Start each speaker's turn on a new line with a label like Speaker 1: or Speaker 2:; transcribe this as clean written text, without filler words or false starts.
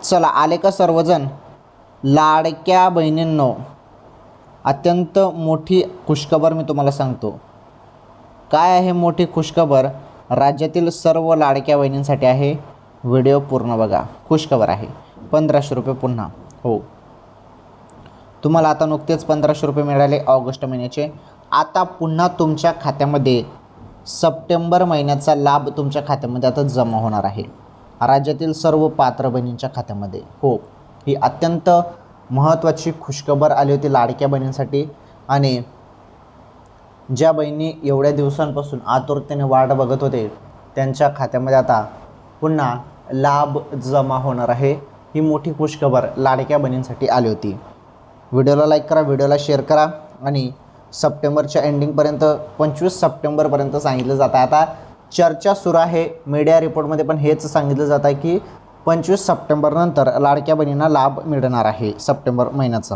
Speaker 1: चला आले का सर्वजण? लाडक्या बहिणींनो, अत्यंत मोठी खुशखबर मी तुम्हाला सांगतो. काय आहे मोठी खुशखबर? राज्यातील सर्व लाडक्या बहिणींसाठी आहे. व्हिडिओ पूर्ण बघा. खुशखबर आहे 1500 रुपये पुन्हा. हो, तुम्हाला आता नुकतेच 1500 रुपये मिळाले ऑगस्ट महिन्याचे. आता पुन्हा तुमच्या खात्यामध्ये सप्टेंबर महिन्याचा लाभ तुमच्या खात्यामध्ये आता जमा होणार आहे, राज्यातील सर्व पात्र बहिणींच्या खात्यामध्ये. हो, ही अत्यंत महत्त्वाची खुशखबर आली होती लाडक्या बहिणींसाठी. आणि ज्या बहिणी एवढ्या दिवसांपासून आतुरतेने वाट बघत होते, त्यांच्या खात्यामध्ये आता पुन्हा लाभ जमा होणार आहे. ही मोठी खुशखबर लाडक्या बहिणींसाठी आली होती. व्हिडिओला लाईक करा, व्हिडिओला शेअर करा. आणि सप्टेंबरच्या एंडिंगपर्यंत 25 सप्टेंबरपर्यंत सांगितलं जातं. आता चर्चा सुरू आहे, मीडिया रिपोर्टमध्ये पण हेच सांगितलं जात आहे की 25 सप्टेंबरनंतर लाडक्या बहिणींना लाभ मिळणार आहे सप्टेंबर महिन्याचा.